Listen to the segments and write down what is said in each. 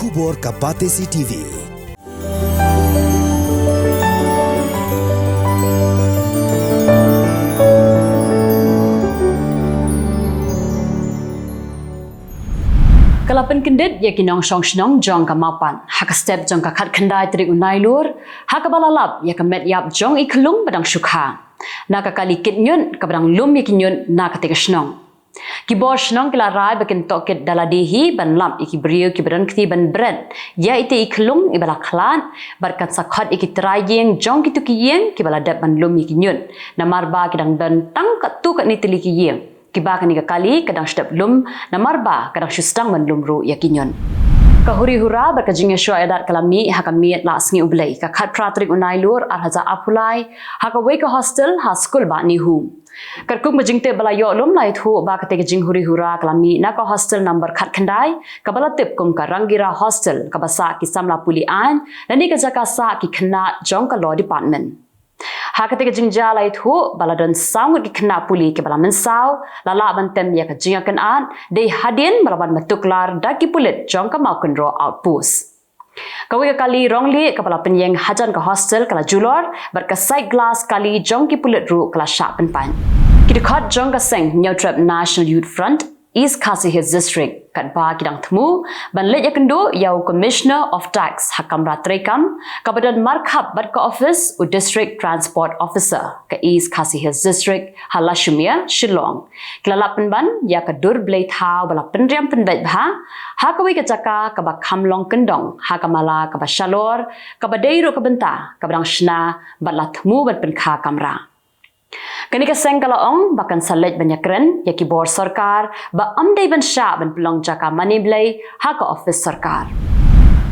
Khubor ka Pyrthei TV. Kalapan kendit ya kinong song jong kamapan haka step jong ka khat khandai tri Nailur haka balalap ya ka met yap jong iklung badang shukha naka kali kitnyun ka badang lum ya kinyun naka tika shnong Khubor shnong kila rai bakin toket daladihi ban lam iki brio ki badan kti ban bread ya ite iklung ibala klan barkat sakhat iki trayeng jong kitu kiyeng ki baladap ban lum iki nyun namarba kidang dan tang ka tu ka ni tili kiyeng Kiba kani kali kadang sedap lum namarba kadang syustang menlum ru yakinyon. Kahuri hura berkajingnya syua edat kalami hakamiat la sengi ublai ka khat pratrik Nailur arhaza apulai haka weka hostel ha skul ba ni hu. Karkum bajingte balayo lum lai thu ba kate jing huri hura kalami naka hostel number khat khandai kabala tip kum ka rangira hostel kabasa ki samla puli an nani ka jaka sa ki khna jong ka law department. Hakate ke Jylla itu baladon sangut ki kena puli ke bala mensau lala bantem ya ke jinga kan an dei hadin balaban matuklar daki pulit jong ka mau kenro outpost kawi kali rongli kepala penyeng hajan ke hostel kala julor berka side glass kali jong ki pulit ru kala syak penpan kidekat jong ka seng Neutrap National Youth Front East Khasi Hills District kat ba kidang temu ban let ya kendo yau Commissioner of Tax hakam ratrekam kabadan markhab bat ka office u District Transport Officer ka East Khasi Hills District Halashumia Shillong kelalapan ban ya ka dur blai thau bala penriam penbet bha hakawi ka jaka ka ba khamlong kendong hakamala ka ba shalor ka ba deiru ka benta ka badang shna bat la temu bat penkha kamra Kanika sengkalaong bahkan salet banyak keren ya Khubor sarkar ba amdai ban sha ban pelong jaka mani blai ha ka office sarkar.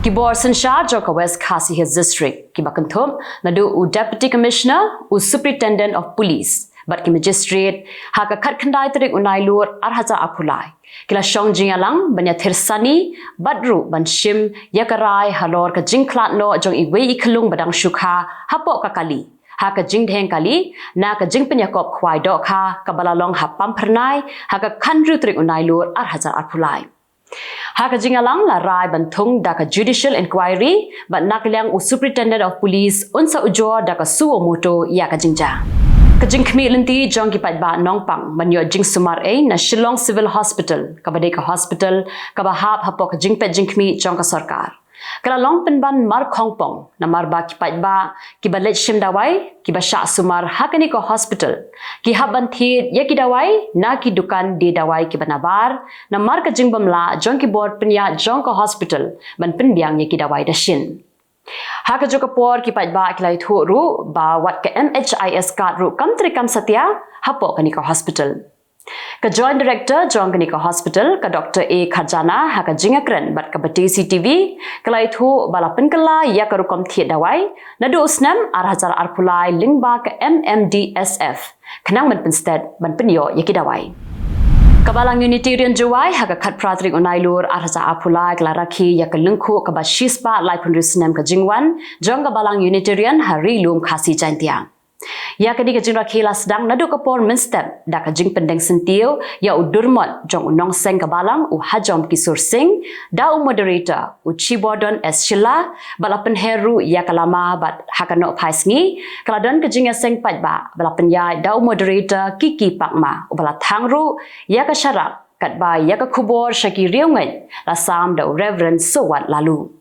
Khubor sensha joka West Khasi Hills District ki bahkan thum nadu u Deputy Commissioner u Superintendent of Police bat ki magistrate ha ka khat khandai trik Nailur arhaza apulai. Kila shong jingalang banya thirsani badru ban shim ya karai halor ka jingklat no jong iwei iklung badang shukha hapo ka kali. Haka jing dheng kali na ka jing penyakop khwai dok kha ka balalong hapam pernai haka khandru trik Nailur arhajar arpulai haka jingalang la rai bantung da ka judicial inquiry but nakliang u Superintendent of Police unsa ujor da ka suo moto ya ka jingja ka jing khmi lenti jong ki pat ba nongpang manyo jing sumar e na Shillong Civil Hospital ka badai ka hospital ka ba hap hapo ka jing pet jing khmi jong ka sarkar Kala long penban mar khongpong na marba ki paitba ki balet shim dawai ki ba sha sumar hakani ko hospital ki haban thi ya ki dawai na ki dukan de dawai ki banabar na mar ka jingbam la jong ki board penya jong ko hospital ban penbiang ya ki dawai da shin haka joka por ki paitba ki lai thu ru ba wat ka MHIS card ru kam tri kam satya hapo kani ko hospital Ka Joint Director Jong Kanika Hospital ka Dr. A Khajana haka jingakren bat ka Pyrthei TV kalai thu balapen kala ya karukom thiet dawai nadu usnam arhajar arpulai lingba ka MMDSF khanang ban pensted ban penyo yaki dawai Kabalang Unitarian Jawai haka khat pratrik Nailur arhaja apulai kala rakhi ya ka lungkhu ka ba shispa lai punrisnam ka jingwan jong kabalang Unitarian hari lum khasi jantia Ya kadi ka jingra khela sedang nadu ka por menstep da ka jing pendeng sentiu ya udurmot jong unong seng kabalang u hajom kisur sing da u moderator u chibodon es Jylla balapen heru ya kalama bat hakano phaisngi kaladon ka jinga seng patba balapen ya da u moderator kiki pakma u bala thangru ya ka sharap katba ya ka Khubor shaki riungai la sam da Reverend Sowat lalu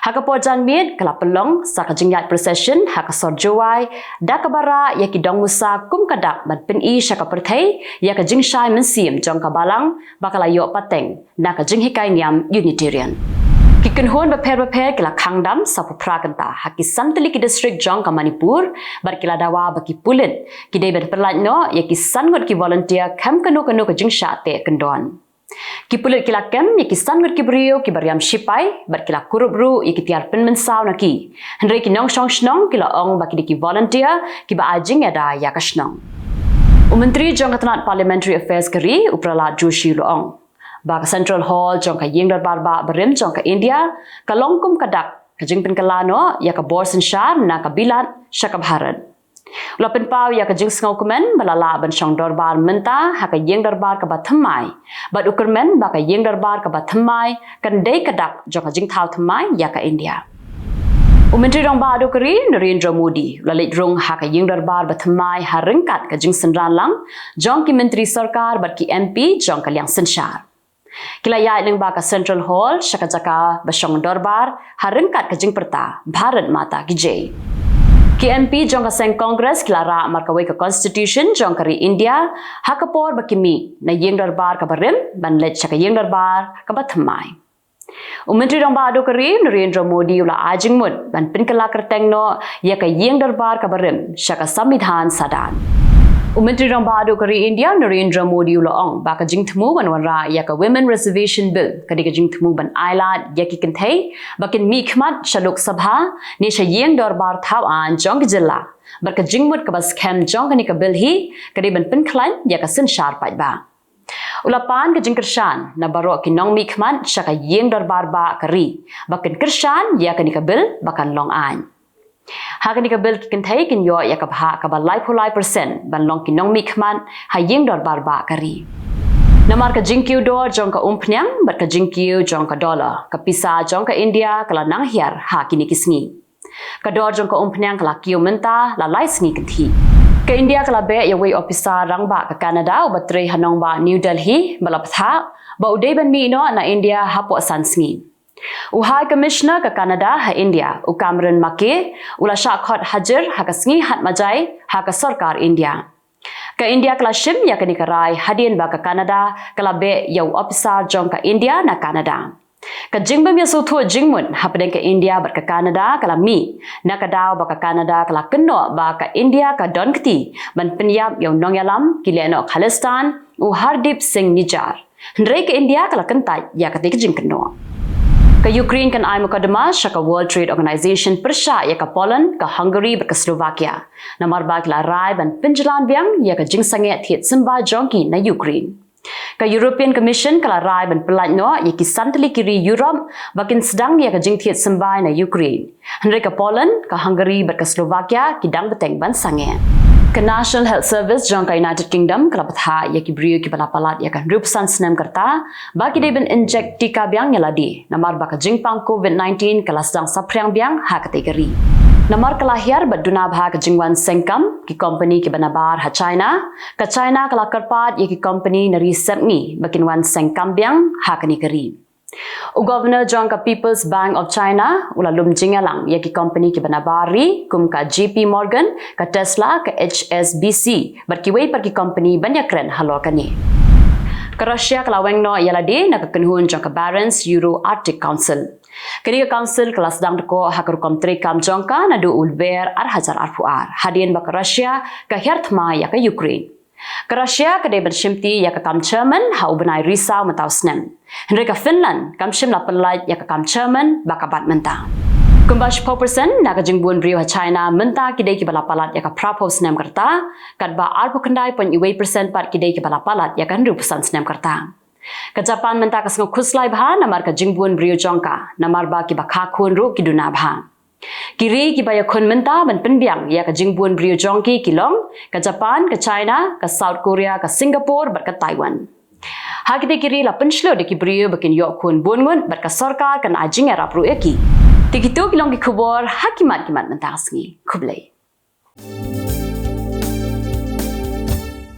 Haka porjan mid kala pelong sa kajingyat procession haka sorjowai da kabara ya ki dong musa kum kadak bat pen I shaka Pyrthei ya ka jingshai mensim jong kabalang bakala yo pateng na ka jinghikai niam Unitarian Kiken hon baper kila khangdam sa propaganda haki santali ki district jong ka Manipur bar kila dawa baki pulit ki dei bet perlat no ya ki sangot ki volunteer kam kanu ka jingsha te kendon Ki pulit kila kem ya ki sangut ki brio ki bariam shipai bar kila kurup ru ya ki tiar pen mensau na ki hendrei ki nong shong shnong kila ong baki ki volunteer ki ba ajing ya da ya ka shnong Menteri jong katanat Parliamentary Affairs kari uprala Joshi loong ba ka Central Hall jong ka yingdar barba berim jong ka India ka longkum kadak ka jing pen kalano ya ka borsen shar na ka bilat shaka bharat Ula penpau ya ka jing sngau komen balala ban shong dorbar menta ha ka yeng dorbar ka bathamai. Bat ukurmen ba ka yeng dorbar ka bathamai kan dei kadak jo ka jing thau thamai ya ka India. Menteri Rong Ba Adokari Narendra Modi lalit rong ha ka yeng darbar bathamai ha rengkat ka jing senran lang jong ki menteri sarkar bat ki MP jong ka liang senshar. Kila ya ling ba ka Central Hall shaka jaka bashong darbar ha rengkat ka jing perta Bharat Mata ki jai. Ki MP jong ka seng Congress kila ra markawai ka Constitution jong kari India ha ka por ba kimi na yeng darbar ka barim ban let shaka yeng darbar ka bathamai. Menteri Rong Ba Adokari Narendra Modi ula ajing mud ban pinkala kertengno ya ka yeng darbar ka barim shaka samvidhan sadan. Menteri Rong Ba Adokari India Narendra Modi ula ong ba ka jing thmu ban wanra ya ka Women Reservation Bill ka ka jing thmu ban ailat ya ki kenthei bakin mi khmat shalok sabha ni sha yeng darbar thau an jong Jylla bar ka jing mud ka bas khem jong ka ni ka bill hi ka ban pinklan ya ka sin shar pai ba. Ulapan ke jing kershan na baro ki nong mi khman shaka yeng darbar ba kari bakin kershan ya kan ikabil bakan long an ha kan ikabil ki kenthai kin yo ya ka bha ka ba lai phulai percent ban long ki nong mi khman ha yeng darbar ba kari namar ka jing kiu do jong ka umpnyang bat ka jing kiu jong ka dollar ka pisa jong ka India kala nang hiar ha kini kisngi ka do jong ka umpnyang kala kiu menta la lai sngi kenthi ke India kala be ya wei officer rangba ka Canada u batre hanong ba New Delhi balaptha ba udai ban mi no na India hapo sansngi u high commissioner ka Canada ha India u Cameron Make ula shakhot hajar ha ka sngi hat majai ha ka sarkar India ka India kala shim ya ka nikarai hadien ba ka Canada kala be ya officer jong ka India na Canada ka jingbam ya so thu jingmun hapden ka India bat ka Canada kala mi na ka daw ba ka Canada kala kenno ba ka India ka donkti ban penyap yaw nong yalam kileno Khalistan u Hardip Singh Nijar ndrei ka India kala kentai ya ka tik jing kenno ka Ukraine kan ai mukadama shaka World Trade Organization persha ya ka Poland ka Hungary bat ka Slovakia namar ba kala rai ban pinjalan biang ya ka jing sange thiet simba jongki na Ukraine ka European Commission kala rai ban pelat no ya ki santali kiri Europe bakin sedang ya ka jing thiet sembai na Ukraine handre ka Poland ka Hungary bat ka Slovakia ki dang beteng ban sange ka National Health Service jong ka United Kingdom kala patha ya ki brio ki balapalat ya kan rupsan snem karta ba ki deben inject tika biang ya ladi namar ba ka jing pang COVID-19 kala sedang sapriang biang ha kategori namar kalahir baduna bha ka jingwan sengkam ki company ki banabar ha China kala karpat ye ki company nari sepni bakin wan sengkam biang ha kani kari u governor jong ka People's Bank of China ula lum jingalang ye ki company ki banabari kum ka JP Morgan ka Tesla ka HSBC bar ki wei par ki company banyakren halo kani ka Russia kala wengno yalade na ka kenhun jong ka Barents Euro Arctic Council kini ka council kelas dang ko hakar komtre kam jongka na do ulber ar hajar arfuar hadien ba ka Russia ka herthma ya ka Ukraine ka Russia ka de bershimti ya ka kam chairman ha ubnai risa matau snem henry ka Finland kam shim la penlai ya ka kam chairman ba ka bat menta kumbash 4% na ka jingbun brio ha China menta ki de ki bala palat ya ka prapo snem karta kat ba arpu kandai pon iwei percent pat ki de ki bala palat ya kan rupusan snem karta ka Japan menta ka sngo khuslai bha namar ka jingbun brio jongka namar ba ki ba kha khun ru ki duna bha kiri ki ba ya khun menta ban penbiang ya ka jingbun brio jongki Kylleng ka Japan ka China ka South Korea ka Singapore bat ka Taiwan ha ki de kiri la penshlo de ki brio bakin yo khun bungun bat ka sarkar kan ajing era pru eki tikitu Kylleng ki Khubor hakimat kimat menta sngi khublei